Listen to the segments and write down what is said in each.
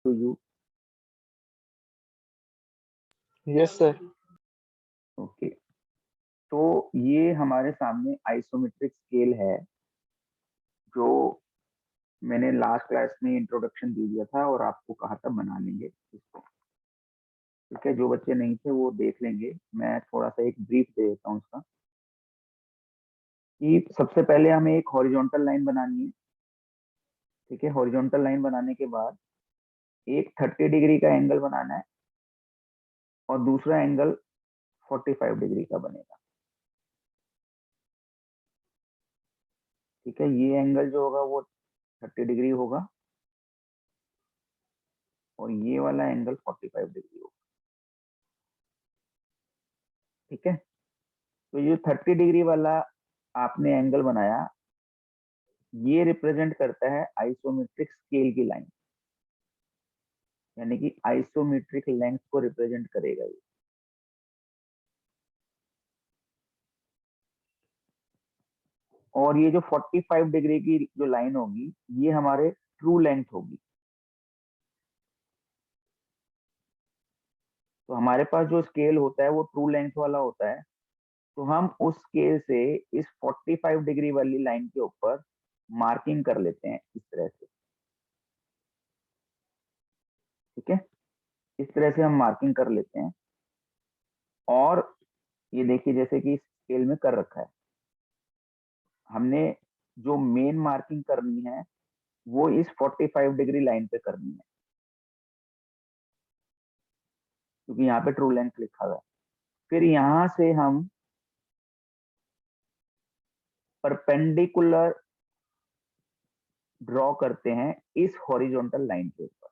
To you? Yes sir. Okay, तो ये हमारे सामने आइसोमेट्रिक स्केल है जो मैंने लास्ट क्लास में इंट्रोडक्शन दे दिया था और आपको कहा था बना लेंगे इसको। ठीक है, जो बच्चे नहीं थे वो देख लेंगे, मैं थोड़ा सा एक ब्रीफ दे देता हूँ उसका। कि सबसे पहले हमें एक हॉरिजॉन्टल लाइन बनानी है। ठीक है, हॉरिजॉन्टल लाइन बनाने के बाद एक 30 डिग्री का एंगल बनाना है और दूसरा एंगल 45 डिग्री का बनेगा। ठीक है, ये एंगल जो होगा वो 30 डिग्री होगा और ये वाला एंगल 45 डिग्री होगा। ठीक है, तो ये 30 डिग्री वाला आपने एंगल बनाया, ये रिप्रेजेंट करता है आइसोमेट्रिक स्केल की लाइन, यानी कि आइसोमेट्रिक लेंथ को रिप्रेजेंट करेगा ये। और ये जो 45 डिग्री की जो लाइन होगी ये हमारे ट्रू लेंथ होगी। तो हमारे पास जो स्केल होता है वो ट्रू लेंथ वाला होता है, तो हम उस स्केल से इस 45 डिग्री वाली लाइन के ऊपर मार्किंग कर लेते हैं इस तरह से। ठीक है, इस तरह से हम मार्किंग कर लेते हैं और ये देखिए जैसे कि इस स्केल में कर रखा है, हमने जो मेन मार्किंग करनी है वो इस 45 डिग्री लाइन पे करनी है, क्योंकि यहाँ पे ट्रू लेंथ लिखा हुआ है। फिर यहाँ से हम परपेंडिकुलर ड्रॉ करते हैं इस हॉरिजॉन्टल लाइन के ऊपर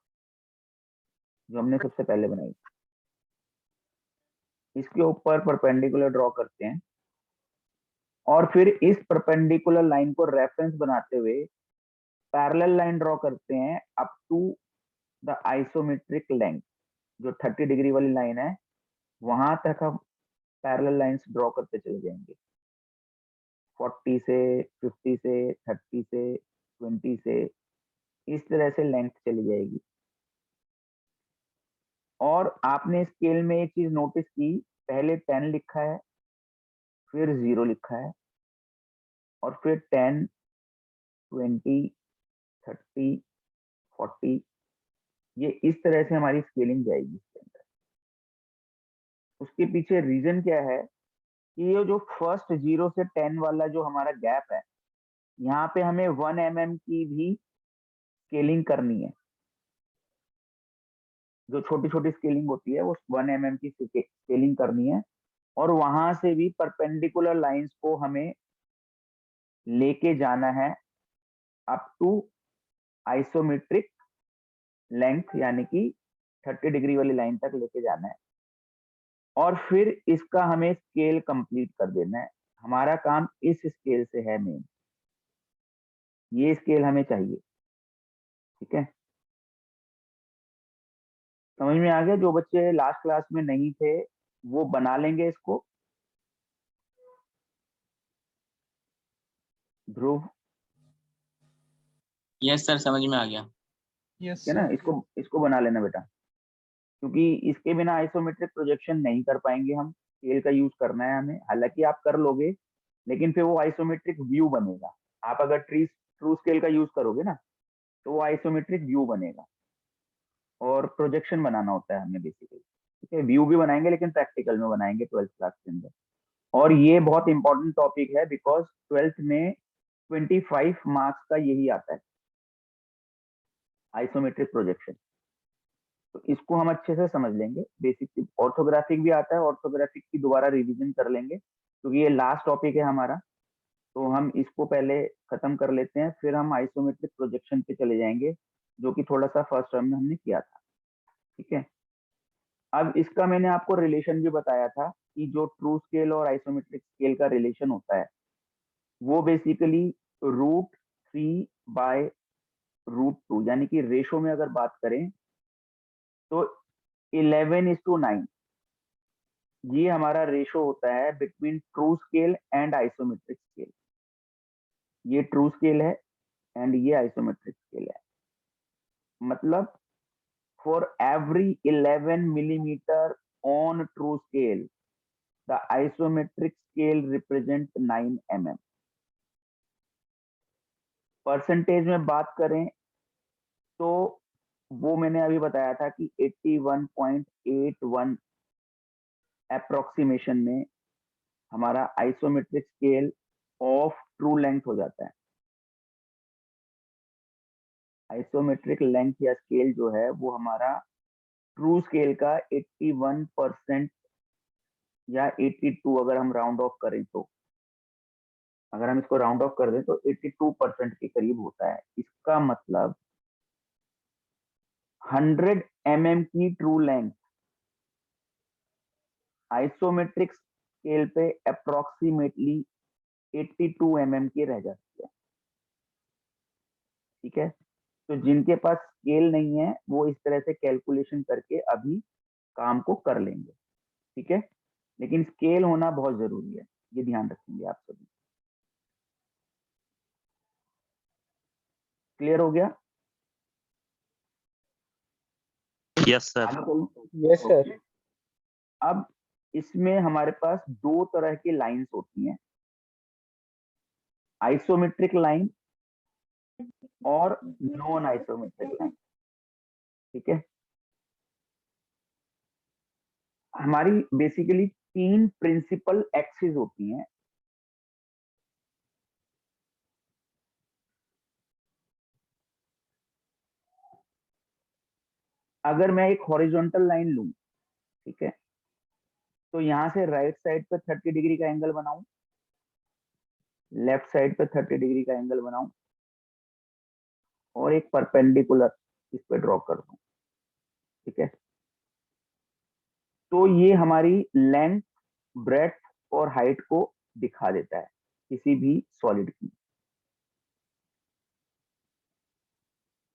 जो हमने सबसे पहले बनाई, इसके ऊपर परपेंडिकुलर ड्रॉ करते हैं और फिर इस परपेंडिकुलर लाइन को रेफरेंस बनाते हुए पैरेलल लाइन ड्रॉ करते हैं up to the isometric length. जो 30 डिग्री वाली लाइन है वहां तक हम पैरेलल लाइंस ड्रॉ करते चले जाएंगे, 40 से, 50 से, 30 से, 20 से, इस तरह से लेंथ चली जाएगी। और आपने स्केल में एक चीज नोटिस की, पहले 10 लिखा है, फिर 0 लिखा है और फिर 10, 20, 30, 40, ये इस तरह से हमारी स्केलिंग जाएगी इसके अंदर। उसके पीछे रीजन क्या है कि ये जो फर्स्ट 0 से 10 वाला जो हमारा गैप है, यहाँ पे हमें 1 mm की भी स्केलिंग करनी है। जो छोटी छोटी स्केलिंग होती है वो 1 mm की स्केलिंग करनी है और वहां से भी परपेंडिकुलर लाइंस को हमें लेके जाना है अप टू आइसोमेट्रिक लेंथ, यानी कि 30 डिग्री वाली लाइन तक लेके जाना है और फिर इसका हमें स्केल कंप्लीट कर देना है। हमारा काम इस स्केल से है मेन, ये स्केल हमें चाहिए। ठीक है, समझ में आ गया? जो बच्चे लास्ट क्लास में नहीं थे वो बना लेंगे इसको। ध्रुव, यस सर, समझ में आ गया। यस है ना, सर। इसको बना लेना बेटा, क्योंकि इसके बिना आइसोमेट्रिक प्रोजेक्शन नहीं कर पाएंगे हम। स्केल का यूज करना है हमें, हालांकि आप कर लोगे लेकिन फिर वो आइसोमेट्रिक व्यू बनेगा। आप अगर ट्रू स्केल का यूज करोगे ना तो वो आइसोमेट्रिक व्यू बनेगा और प्रोजेक्शन बनाना होता है हमें बेसिकली। ठीक है, व्यू भी बनाएंगे लेकिन प्रैक्टिकल में बनाएंगे 12th क्लास के अंदर। और ये बहुत इंपॉर्टेंट टॉपिक है बिकॉज 12th में 25 मार्क्स का यही आता है, आइसोमेट्रिक प्रोजेक्शन। तो इसको हम अच्छे से समझ लेंगे। बेसिक ऑर्थोग्राफिक भी आता है, ऑर्थोग्राफिक की दोबारा रिवीजन कर लेंगे क्योंकि ये लास्ट टॉपिक है हमारा। तो हम इसको पहले खत्म कर लेते हैं, फिर हम आइसोमेट्रिक प्रोजेक्शन पे चले जाएंगे जो कि थोड़ा सा फर्स्ट टर्म में हमने किया था। ठीक है, अब इसका मैंने आपको रिलेशन भी बताया था कि जो ट्रू स्केल और आइसोमेट्रिक स्केल का रिलेशन होता है वो बेसिकली √3/√2, यानी कि रेशो में अगर बात करें तो 11:9, ये हमारा रेशो होता है between true scale and isometric scale. ये ट्रू स्केल है एंड ये आइसोमेट्रिक स्केल है। मतलब for every 11 millimeter on true scale, the isometric scale represents 9 mm. Percentage में बात करें तो वो मैंने अभी बताया था कि 81.81 अप्रोक्सीमेशन में हमारा isometric scale of true length हो जाता है। आइसोमेट्रिक लेंथ या स्केल जो है वो हमारा ट्रू स्केल का 81% या 82 अगर हम राउंड ऑफ करें तो, अगर हम इसको राउंड ऑफ कर दें तो 82% के करीब होता है। इसका मतलब 100 mm की ट्रू लेंथ आइसोमेट्रिक स्केल पे अप्रोक्सीमेटली 82 mm की रह जाती है। ठीक है, तो जिनके पास स्केल नहीं है वो इस तरह से कैलकुलेशन करके अभी काम को कर लेंगे। ठीक है, लेकिन स्केल होना बहुत जरूरी है, ये ध्यान रखेंगे आप सभी। क्लियर हो गया? Yes sir. आगे बोलूं? Yes sir. अब इसमें हमारे पास दो तरह की लाइंस होती हैं, आइसोमेट्रिक लाइन और नॉन आइसोमेट्रिक लाइन। ठीक है, हमारी बेसिकली तीन प्रिंसिपल एक्सिस होती हैं। अगर मैं एक हॉरिजॉन्टल लाइन लूं, ठीक है, तो यहां से राइट साइड पे 30 डिग्री का एंगल बनाऊं, लेफ्ट साइड पे 30 डिग्री का एंगल बनाऊं और एक परपेंडिकुलर इस पे ड्रॉ कर दूं। ठीक है, तो ये हमारी लेंथ, ब्रेड्थ और हाइट को दिखा देता है किसी भी सॉलिड की।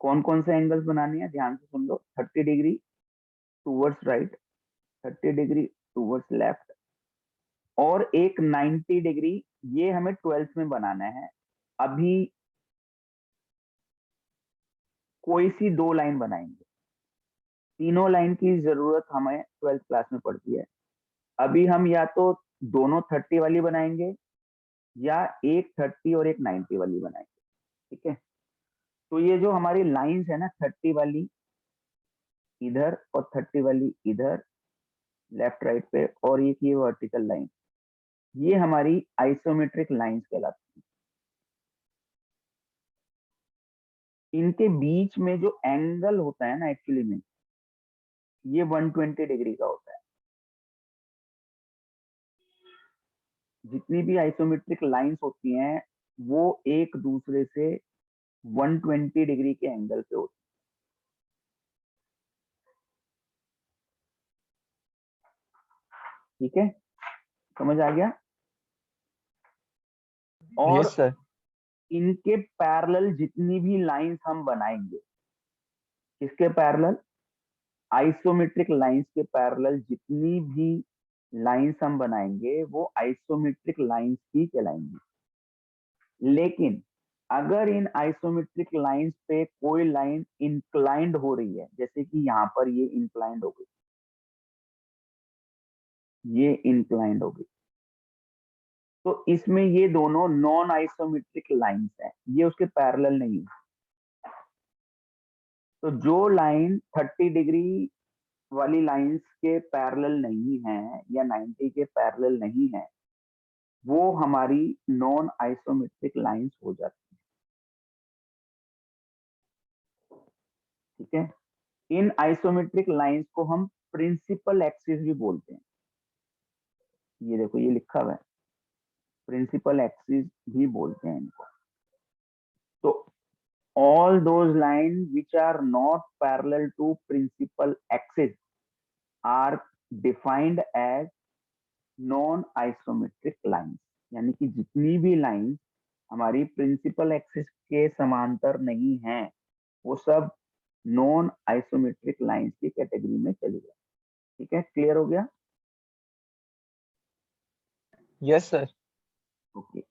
कौन कौन से एंगल्स बनाने हैं ध्यान से सुन लो। 30 degree towards right, 30 degree towards left और एक 90 डिग्री, ये हमें 12th में बनाना है। अभी कोई सी दो लाइन बनाएंगे, तीनों लाइन की जरूरत हमें 12th क्लास में पड़ती है। अभी हम या तो दोनों 30 वाली बनाएंगे या एक 30 और एक 90 वाली बनाएंगे। ठीक है, तो ये जो हमारी लाइंस है ना, 30 वाली इधर और 30 वाली इधर लेफ्ट राइट पे और एक ये वर्टिकल लाइन, ये हमारी आइसोमेट्रिक लाइंस कहलाती हैं। इनके बीच में जो एंगल होता है ना, एक्चुअली में ये 120 डिग्री का होता है। जितनी भी आइसोमेट्रिक लाइंस होती हैं वो एक दूसरे से 120 डिग्री के एंगल पे होती है। ठीक है, समझ आ गया? और यस सर। इनके पैरेलल जितनी भी लाइंस हम बनाएंगे, किसके पैरेलल? आइसोमेट्रिक लाइंस के पैरेलल जितनी भी लाइंस हम बनाएंगे वो आइसोमेट्रिक लाइंस ही कहलाएंगी। लेकिन अगर इन आइसोमेट्रिक लाइंस पे कोई लाइन इंक्लाइंड हो रही है, जैसे कि यहाँ पर ये इंक्लाइंड हो गई, ये इंक्लाइंड हो गई, तो इसमें ये दोनों नॉन आइसोमेट्रिक लाइंस हैं, ये उसके पैरेलल नहीं है। तो जो लाइन 30 डिग्री वाली लाइंस के पैरेलल नहीं है या 90 के पैरेलल नहीं है, वो हमारी नॉन आइसोमेट्रिक लाइंस हो जाती है। ठीक है, इन आइसोमेट्रिक लाइंस को हम प्रिंसिपल एक्सिस भी बोलते हैं। ये देखो ये लिखा हुआ है, प्रिंसिपल एक्सिस भी बोलते हैं इनको। तो all those lines which are not parallel to principal axis are defined as non isometric lines। यानी कि जितनी भी लाइन हमारी प्रिंसिपल एक्सिस के समांतर नहीं है वो सब नॉन आइसोमेट्रिक लाइंस की कैटेगरी में चली जाए। ठीक है, क्लियर हो गया? Yes sir. ओके,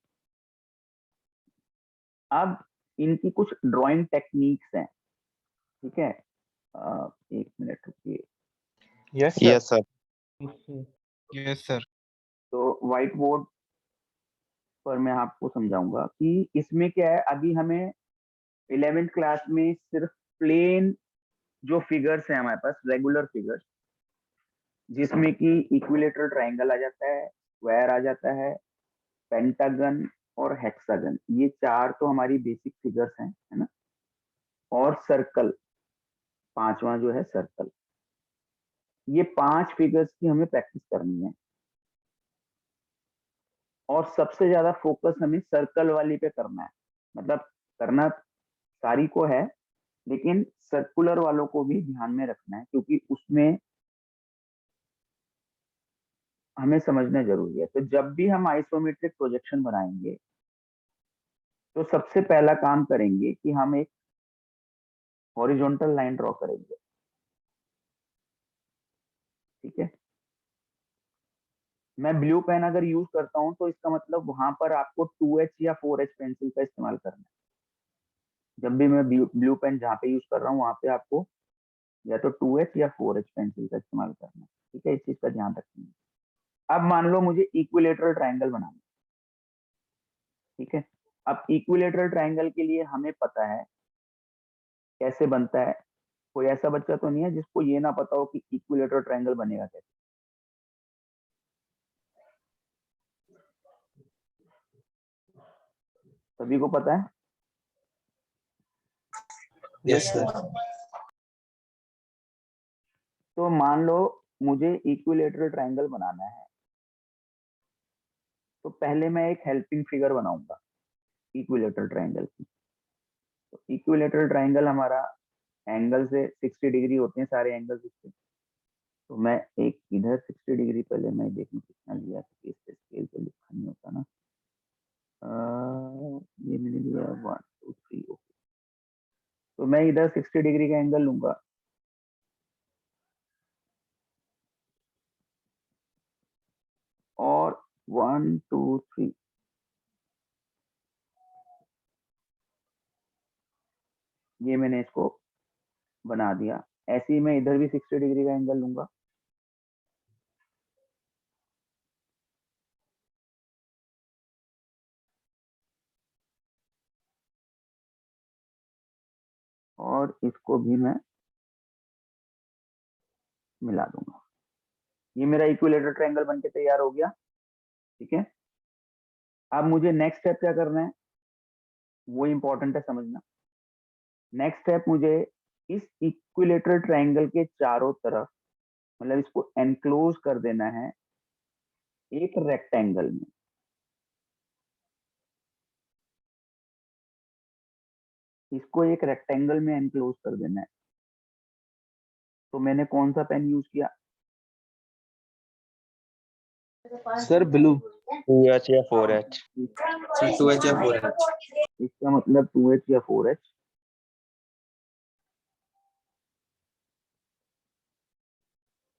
अब इनकी कुछ ड्राइंग टेक्निक्स हैं। ठीक है, एक मिनट रुकिए। Yes, sir. Yes, sir. Yes, sir. तो व्हाइट बोर्ड पर मैं आपको समझाऊंगा कि इसमें क्या है। अभी हमें 11th क्लास में सिर्फ प्लेन जो फिगर्स है हमारे पास, रेगुलर फिगर्स, जिसमें कि इक्विलेटरल ट्रायंगल आ जाता है, स्क्वायर आ जाता है, पेंटागन और हेक्सागन, ये चार तो हमारी बेसिक फिगर्स हैं, है ना। और सर्कल, पांचवा जो है सर्कल। ये 5 फिगर्स की हमें प्रैक्टिस करनी है और सबसे ज्यादा फोकस हमें सर्कल वाली पे करना है। मतलब करना सारी को है, लेकिन सर्कुलर वालों को भी ध्यान में रखना है, क्योंकि उसमें हमें समझना जरूरी है। तो जब भी हम आइसोमेट्रिक प्रोजेक्शन बनाएंगे तो सबसे पहला काम करेंगे कि हम एक हॉरिजॉन्टल लाइन ड्रॉ करेंगे, ठीक है। मैं ब्लू पेन अगर यूज करता हूं तो इसका मतलब वहां पर आपको 2H या 4H पेंसिल का इस्तेमाल करना है। जब भी मैं ब्लू पेन जहाँ पे यूज कर रहा हूँ वहां पे आपको या तो 2H या 4H पेंसिल का इस्तेमाल करना है, ठीक है। इस चीज का ध्यान रखेंगे। अब मान लो मुझे इक्विलेटरल ट्रायंगल बनाना है, ठीक है। अब इक्विलेटरल ट्रायंगल के लिए हमें पता है कैसे बनता है। कोई ऐसा बच्चा तो नहीं है जिसको ये ना पता हो कि इक्विलेटरल ट्रायंगल बनेगा कैसे? सभी को पता है? Yes, sir. तो मान लो मुझे इक्विलेटरल ट्रायंगल बनाना है, तो पहले मैं एक हेल्पिंग फिगर बनाऊंगा इक्विलेटरल ट्रायंगल की। तो इक्विलेटरल ट्रायंगल हमारा एंगल से 60 डिग्री होते हैं, सारे एंगल्स इसके। तो मैं एक इधर 60 डिग्री, पहले मैं देखूं कितना लिया, क्योंकि इससे स्केल पे लिखा नहीं होता ना। ये मैंने लिया 1 2 3, ओके। तो मैं इधर 60 डिग्री का एंगल लूंगा और 1 2 3 ये मैंने इसको बना दिया। ऐसे ही मैं इधर भी 60 डिग्री का एंगल लूंगा और इसको भी मैं मिला दूंगा। ये मेरा इक्विलेटरल ट्रायंगल बनके तैयार हो गया, ठीक है। अब मुझे नेक्स्ट स्टेप क्या करना है वो इंपॉर्टेंट है समझना। नेक्स्ट स्टेप मुझे इस इक्विलेटरल ट्रायंगल के चारों तरफ, मतलब इसको एनक्लोज कर देना है एक रेक्टेंगल में। इसको एक रेक्टेंगल में एनक्लोज कर देना है। तो मैंने कौन सा पेन यूज किया? Sir, blue. 2H या 4H. Sir, 2H या 4H. इसका मतलब 2H या 4H।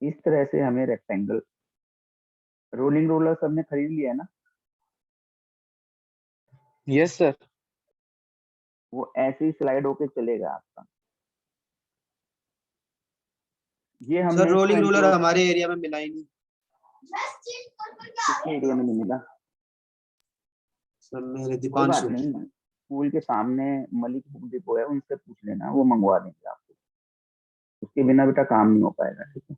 इस तरह से हमें रेक्टेंगल, रोलिंग रोलर सबने खरीद लिया है ना। Yes, sir. वो ऐसे ही स्लाइड होके चलेगा आपका। ये हमने सर इसको रोलिंग रोलर enclose- हमारे एरिया में मिला ही नहीं। किसके एरिया में नहीं मिला? सर मेरे कोई बात दीपांशु। नहीं, स्कूल के सामने मलिक बुक डिपो है, उनसे पूछ लेना, वो मंगवा देंगे आपको। उसके बिना बेटा काम नहीं हो पाएगा, ठीक है।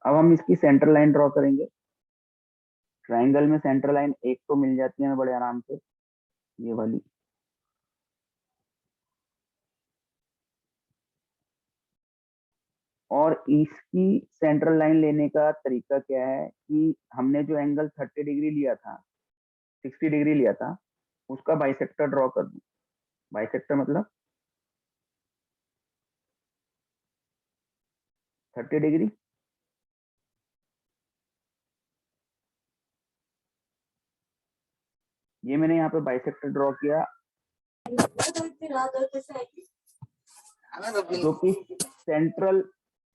अब हम इसकी सेंटर लाइन ड्रॉ करेंगे। ट्रायंगल में सेंटर लाइन एक तो मिल जाती है बड़े आराम से, ये वाली। और इसकी सेंट्रल लाइन लेने का तरीका क्या है कि हमने जो एंगल 30 डिग्री लिया था, 60 डिग्री लिया था, उसका बाइसेक्टर ड्रॉ कर दूं। बाइसेक्टर मतलब 30 डिग्री। ये मैंने यहाँ पे बाइसेक्टर ड्रॉ किया, जो कि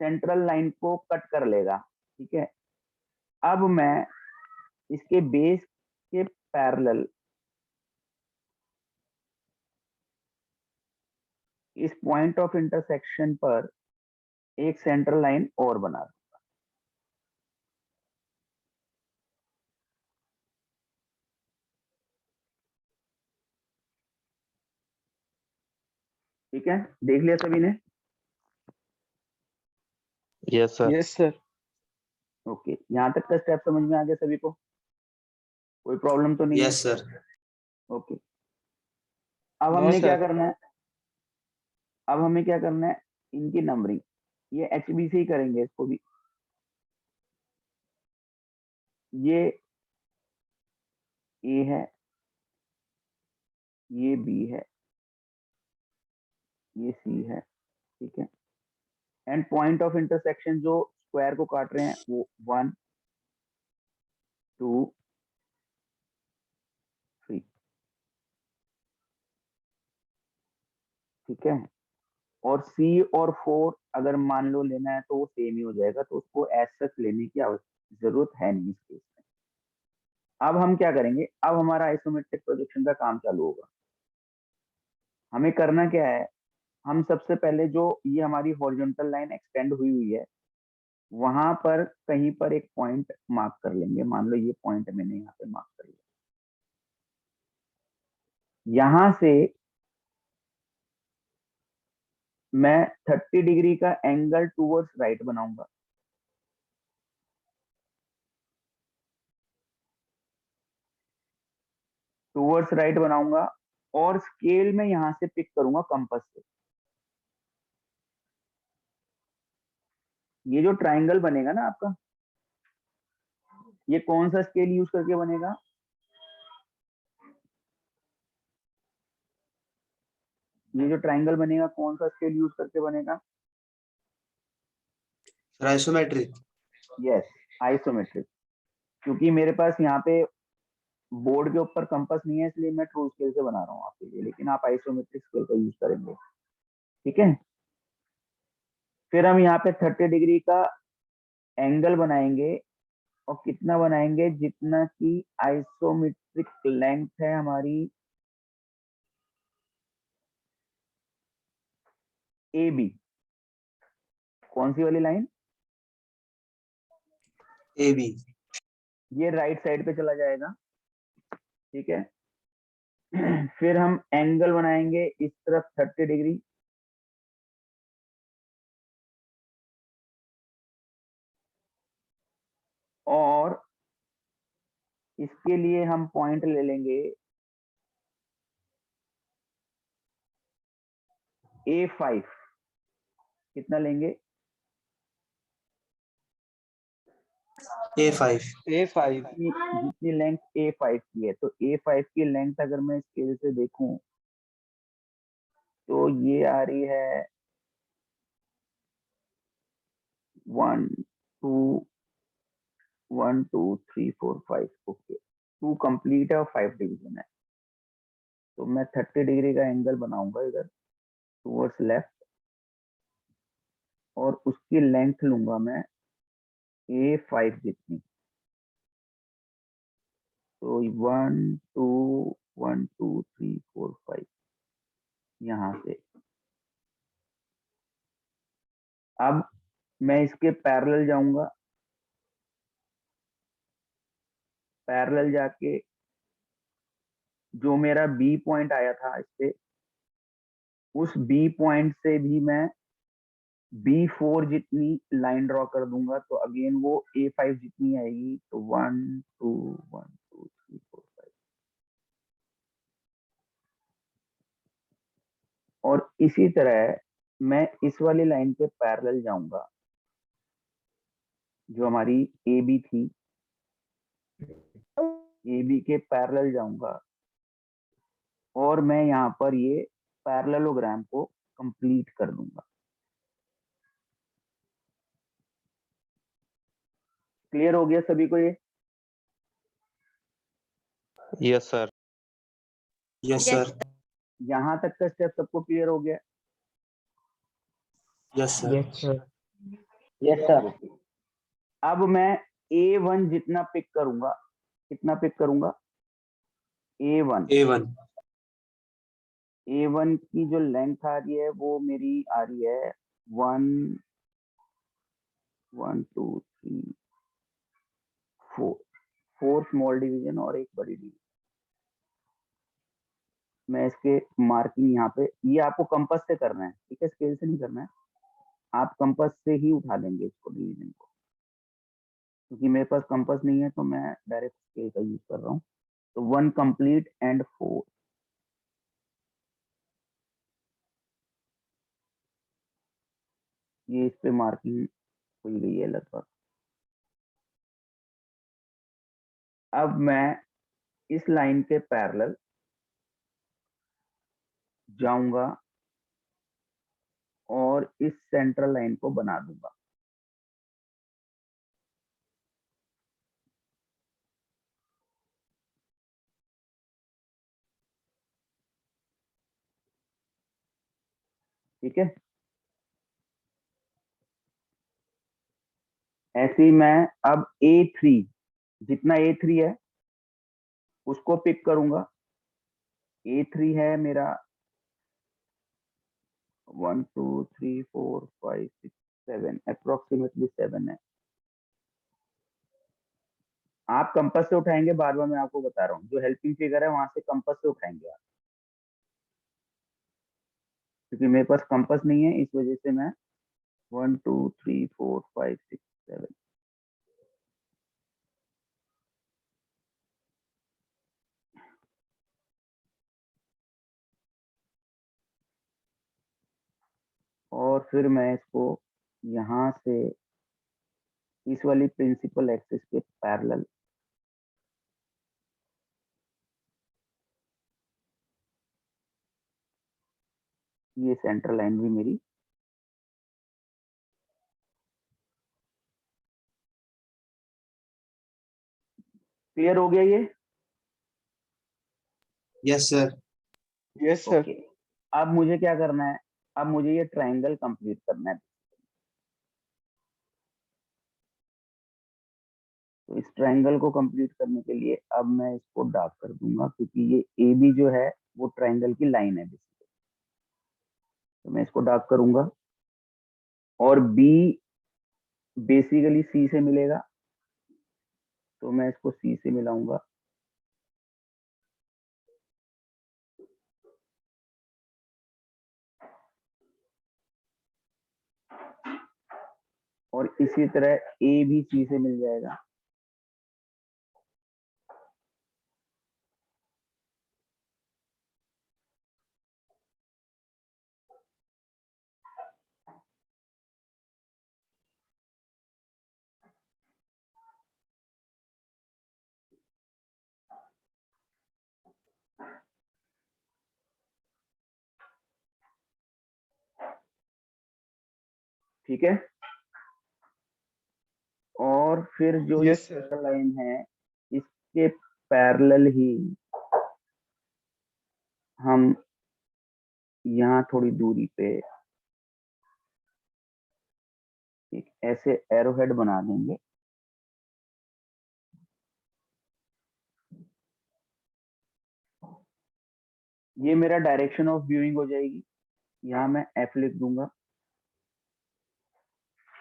सेंट्रल लाइन को कट कर लेगा, ठीक है। अब मैं इसके बेस के पैरेलल इस पॉइंट ऑफ इंटरसेक्शन पर एक सेंट्रल लाइन और बना दूंगा। ठीक है, देख लिया सभी ने? Yes, sir. Yes, sir. Okay, यहाँ तक का स्टेप समझ में आ गया सभी को? कोई प्रॉब्लम तो नहीं है? Yes, sir. ओके, अब No, हमने क्या sir. करना है? अब हमें क्या करना है? इनकी नंबरिंग, ये HB से ही करेंगे इसको भी। ये A है, ये B है, ये C है, ठीक है। एंड पॉइंट ऑफ इंटरसेक्शन जो स्क्वायर को काट रहे हैं वो 1 2 3, ठीक है। और C और 4 अगर मान लो लेना है तो वो सेम ही हो जाएगा, तो उसको एज सच लेने की जरूरत है नहीं इस केस में। अब हम क्या करेंगे? अब हमारा आइसोमेट्रिक प्रोजेक्शन का काम चालू होगा। हमें करना क्या है? हम सबसे पहले जो ये हमारी हॉरिजॉन्टल लाइन एक्सटेंड हुई हुई है, वहां पर कहीं पर एक पॉइंट मार्क कर लेंगे। मान लो ये पॉइंट मैंने यहाँ पे मार्क कर लिया। यहां से मैं 30 डिग्री का एंगल टूवर्ड्स राइट बनाऊंगा। टूवर्ड्स राइट बनाऊंगा और स्केल में यहां से पिक करूंगा कंपास से। ये जो ट्राइंगल बनेगा ना आपका, ये कौन सा स्केल यूज करके बनेगा? ये जो ट्राइंगल बनेगा कौन सा स्केल यूज करके बनेगा? Isometric. Yes, isometric. क्योंकि मेरे पास यहाँ पे बोर्ड के ऊपर कंपास नहीं है, इसलिए मैं ट्रू स्केल से बना रहा हूँ आपके लिए, लेकिन आप आइसोमेट्रिक स्केल का यूज करेंगे, ठीक है। फिर हम यहाँ पे 30 डिग्री का एंगल बनाएंगे, और कितना बनाएंगे? जितना की आइसोमेट्रिक लेंथ है हमारी AB। कौन सी वाली लाइन? AB. ये राइट साइड पे चला जाएगा, ठीक है। फिर हम एंगल बनाएंगे इस तरफ 30 डिग्री, और इसके लिए हम पॉइंट ले लेंगे A5। कितना लेंगे? A5. A5. जितनी लेंथ A5 की है, तो A5 की लेंथ अगर मैं स्केल से देखूं तो ये आ रही है 1 2 1 2 3 4 5। ओके, 2 कंप्लीट है और 5 डिवीजन है। तो मैं 30 डिग्री का एंगल बनाऊंगा इधर टूवर्ड्स लेफ्ट, और उसकी लेंथ लूंगा मैं A5 जितनी। तो 1 2 1 2 3 4 5 यहाँ से। अब मैं इसके पैरेलल जाऊंगा, पैरेलल जाके जो मेरा B पॉइंट आया था इससे, उस B पॉइंट से भी मैं B4 जितनी लाइन ड्रॉ कर दूंगा, तो अगेन वो A5 जितनी आएगी। तो 1 2 1 2 3 4 5। और इसी तरह मैं इस वाली लाइन के पैरेलल जाऊंगा जो हमारी AB थी, AB के पैरेलल जाऊंगा, और मैं यहाँ पर ये पैरेललोग्राम को कंप्लीट कर दूंगा। क्लियर हो गया सभी को ये? Yes, sir. Yes, sir. यहाँ तक का स्टेप सबको क्लियर हो गया? Yes, sir. Yes, sir. Yes sir. अब मैं A1 जितना पिक करूंगा, कितना पिक करूंगा? A1। A1. A1 की जो लेंथ आ रही है वो मेरी आ रही है 4 स्मॉल डिवीजन और एक बड़ी डिवीजन। मैं इसके मार्किंग यहाँ पे, ये आपको कंपास से करना है, ठीक है, स्केल से नहीं करना है। आप कंपास से ही उठा देंगे इसको, डिवीजन को, क्योंकि मेरे पास कंपास नहीं है तो मैं डायरेक्ट स्केल का यूज कर रहा हूँ। तो 1 कंप्लीट एंड 4, ये इस पे मार्किंग हो गई है लगभग। अब मैं इस लाइन के पैरेलल जाऊंगा और इस सेंट्रल लाइन को बना दूंगा। ठीक है, ऐसे ही मैं अब A3, जितना A3 है उसको पिक करूंगा। A3 है मेरा 1 2 3 4 5 6 7, अप्रोक्सीमेटली 7 है। आप कंपास से उठाएंगे, बार बार मैं आपको बता रहा हूँ, जो हेल्पिंग फिगर है वहां से कंपास से उठाएंगे आप, क्योंकि मेरे पास कंपास नहीं है, इस वजह से मैं 1 2 3 4 5 6 7। और फिर मैं इसको यहाँ से इस वाली प्रिंसिपल एक्सिस के पैरेलल ये सेंट्रल लाइन भी मेरी क्लियर हो गया ये। Yes sir. Yes sir. Okay, अब मुझे क्या करना है, अब मुझे ये ट्रायंगल कंप्लीट करना है। तो इस ट्रायंगल को कंप्लीट करने के लिए अब मैं इसको डार्क कर दूंगा, क्योंकि ये ए बी जो है वो ट्रायंगल की लाइन है बेसिकली। तो मैं इसको डार्क करूंगा, और बी बेसिकली सी से मिलेगा, तो मैं इसको सी से मिलाऊंगा। और इसी तरह ए भी सी से मिल जाएगा। ठीक है, और फिर जो यस सर। ये लाइन है इसके पैरेलल ही हम यहाँ थोड़ी दूरी पे एक ऐसे एरो हेड बना देंगे। ये मेरा डायरेक्शन ऑफ व्यूइंग हो जाएगी, यहाँ मैं एफ लिख दूंगा।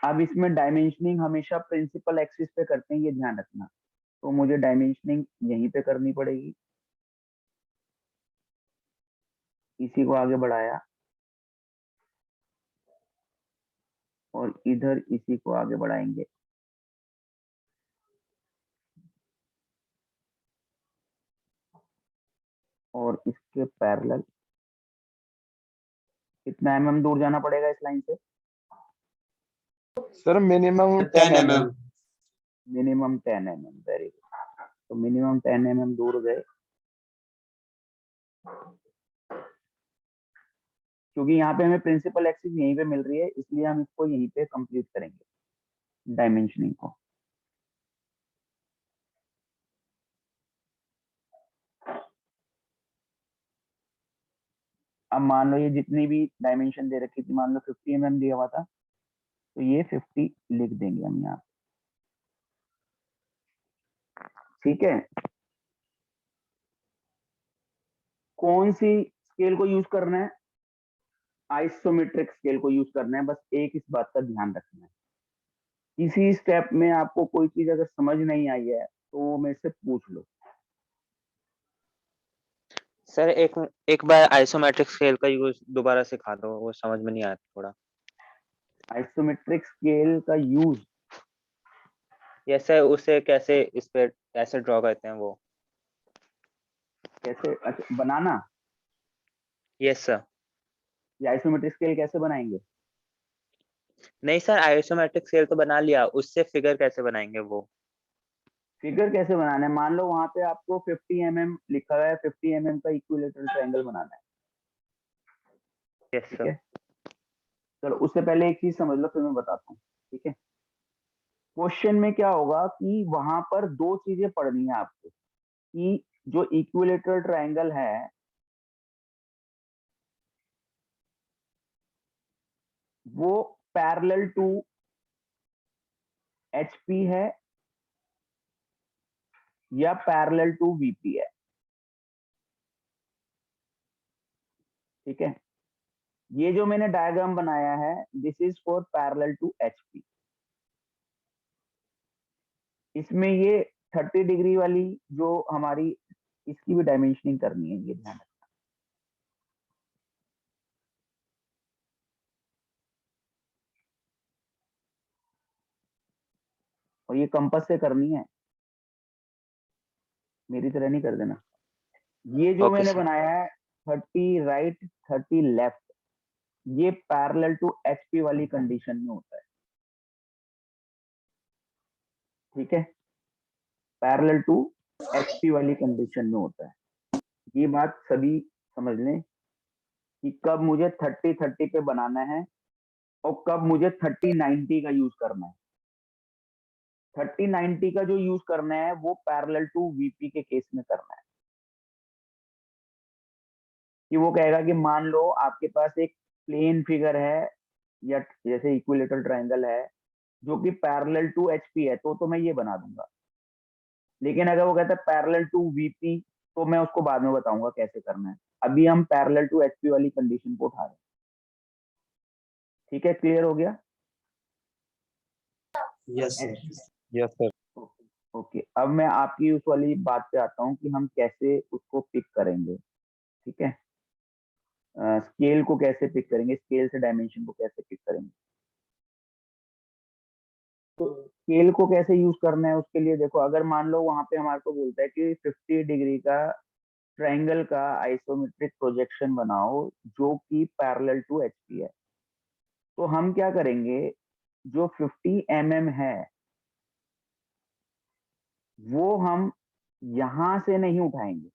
अब इसमें डायमेंशनिंग हमेशा प्रिंसिपल एक्सिस पे करते हैं, ये ध्यान रखना। तो मुझे डायमेंशनिंग यहीं पे करनी पड़ेगी। इसी को आगे बढ़ाया और इधर इसी को आगे बढ़ाएंगे। और इसके पैरेलल कितना mm दूर जाना पड़ेगा इस लाइन से? Sir minimum 10 10 mm। mm। Minimum 10 mm, very good. तो मिनिमम 10 mm दूर गए, क्योंकि यहाँ पे हमें प्रिंसिपल एक्सिस यहीं पे मिल रही है, इसलिए हम इसको यहीं पे कंप्लीट करेंगे डायमेंशनिंग को। अब मान लो ये जितनी भी डायमेंशन दे रखी थी, मान लो 50 mm दिया हुआ था, तो ये 50 लिख देंगे हम यहाँ। ठीक है, कौन सी स्केल को यूज करना है, आइसोमेट्रिक स्केल को यूज करना है। बस एक इस बात का ध्यान रखना है, किसी स्टेप में आपको कोई चीज अगर समझ नहीं आई है तो वो मेरे से पूछ लो। सर एक बार आइसोमेट्रिक स्केल का यूज दोबारा सिखा दो, वो समझ में नहीं आया थोड़ा। आइसोमेट्रिक स्केल का यूज जैसे उसे कैसे इस पे कैसे ड्रॉ करते हैं वो। कैसे, अच्छा बनाना, यस सर। या आइसोमेट्रिक स्केल कैसे बनाएंगे? नहीं सर, आइसोमेट्रिक स्केल तो बना लिया, उससे फिगर कैसे बनाएंगे वो। फिगर कैसे बनाना है, मान लो वहां पे आपको 50 mm लिखा हुआ है, 50 mm का इक्विलेटरल ट्रायंगल बनाना है, यस ठीक सर। है। चलो उससे पहले एक चीज समझ लो, फिर मैं बताता हूँ, ठीक है। क्वेश्चन में क्या होगा कि वहां पर दो चीजें पढ़नी है आपको, कि जो इक्विलेटरल ट्रायंगल है वो पैरेलल टू एचपी है या पैरेलल टू वीपी है, ठीक है। ये जो मैंने डायग्राम बनाया है, this is for parallel to HP. इसमें ये 30 डिग्री वाली जो हमारी, इसकी भी डायमेंशनिंग करनी है, ये ध्यान रखना। और ये कंपास से करनी है, मेरी तरह नहीं कर देना। ये जो ओके मैंने सर। बनाया है 30 राइट 30 लेफ्ट, ये पैरेलल टू एचपी वाली कंडीशन में होता है, ठीक है। पैरेलल टू एचपी वाली कंडीशन में होता है। ये बात सभी समझ लें कि कब मुझे 30-30 पे बनाना है और कब मुझे 30-90 का यूज करना है। 30-90 का जो यूज करना है वो पैरेलल टू वीपी के केस में करना है, कि वो कहेगा कि मान लो आपके पास एक प्लेन फिगर है या जैसे इक्विलेटरल ट्रायंगल है जो कि पैरेलल टू एचपी है, तो मैं ये बना दूंगा। लेकिन अगर वो कहता है पैरेलल टू वीपी, तो मैं उसको बाद में बताऊंगा कैसे करना है। अभी हम पैरेलल टू एचपी वाली कंडीशन को उठा रहे हैं, ठीक है। क्लियर हो गया? Yes sir. Yes sir. Okay, अब मैं आपकी उस वाली बात पे आता हूँ कि हम कैसे उसको पिक करेंगे, ठीक है। स्केल को कैसे पिक करेंगे, स्केल से डायमेंशन को कैसे पिक करेंगे। तो स्केल को कैसे यूज करना है उसके लिए देखो, अगर मान लो वहां पे हमारे को बोलता है कि 50 डिग्री का ट्रायंगल का आइसोमेट्रिक प्रोजेक्शन बनाओ जो कि पैरेलल टू एचपी है, तो हम क्या करेंगे, जो 50 mm है वो हम यहां से नहीं उठाएंगे,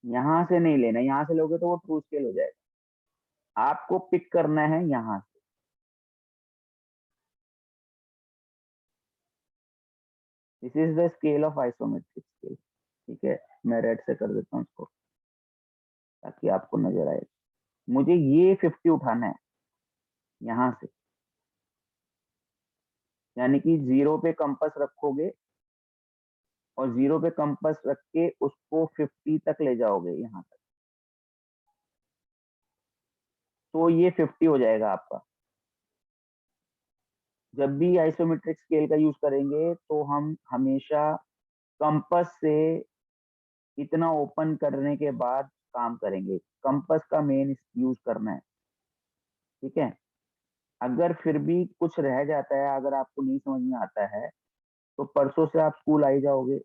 यहां से नहीं लेना, यहां से लोगे तो वो ट्रू स्केल हो जाएगा। आपको पिक करना है यहां से, this is the scale of isometric scale, ठीक है। मैं रेड से कर देता हूँ इसको ताकि आपको नजर आए। मुझे ये 50 उठाना है यहां से, यानी कि 0 पे कंपास रखोगे और 0 पे कंपास रख के उसको 50 तक ले जाओगे यहाँ तक, तो ये 50 हो जाएगा आपका। जब भी आइसोमेट्रिक स्केल का यूज करेंगे तो हम हमेशा कंपास से इतना ओपन करने के बाद काम करेंगे, कंपास का मेन यूज करना है, ठीक है। अगर फिर भी कुछ रह जाता है, अगर आपको नहीं समझ में आता है, तो परसों से आप स्कूल आई जाओगे,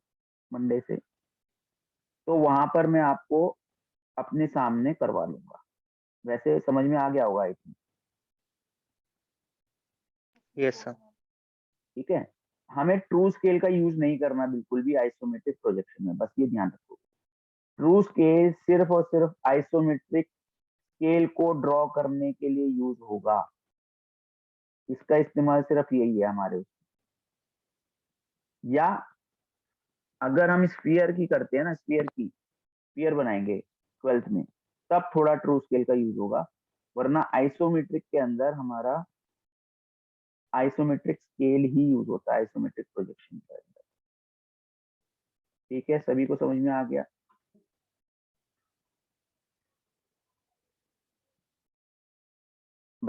मंडे से, तो वहां पर मैं आपको अपने सामने करवा लूंगा। वैसे समझ में आ गया होगा आई थिंक, यस सर। ठीक है। हमें ट्रू स्केल का यूज नहीं करना बिल्कुल भी आइसोमेट्रिक प्रोजेक्शन में, बस ये ध्यान रखो। ट्रू स्केल सिर्फ और सिर्फ आइसोमेट्रिक स्केल को ड्रॉ करने के लिए यूज होगा, इसका इस्तेमाल सिर्फ यही है हमारे उसमें। या अगर हम स्फीयर की करते हैं ना, स्फीयर बनाएंगे 12th में, तब थोड़ा ट्रू स्केल का यूज होगा, वरना आइसोमेट्रिक के अंदर हमारा आइसोमेट्रिक स्केल ही यूज होता है आइसोमेट्रिक प्रोजेक्शन के अंदर, ठीक है। सभी को समझ में आ गया?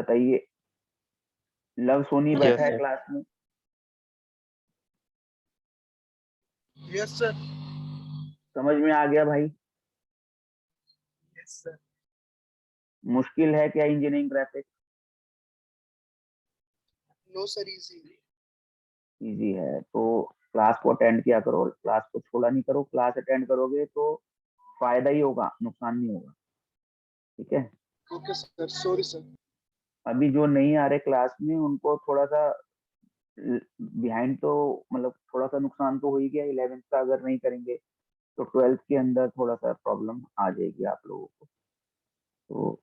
बताइए। लव सोनी Yes, बैठा है sir. क्लास में। Yes sir. समझ में आ गया भाई? Yes sir. मुश्किल है क्या engineering graphics? No sir, easy. Easy है तो क्लास को अटेंड किया करो, क्लास को छोड़ा नहीं करो। क्लास अटेंड करोगे तो फायदा ही होगा, नुकसान नहीं होगा। ठीक है। Okay sir, sorry sir. अभी जो नहीं आ रहे क्लास में उनको थोड़ा सा बिहाइंड, तो मतलब थोड़ा सा नुकसान तो हो ही गया। 11th का अगर नहीं करेंगे तो 12th के अंदर थोड़ा सा प्रॉब्लम आ जाएगी आप लोगों को। तो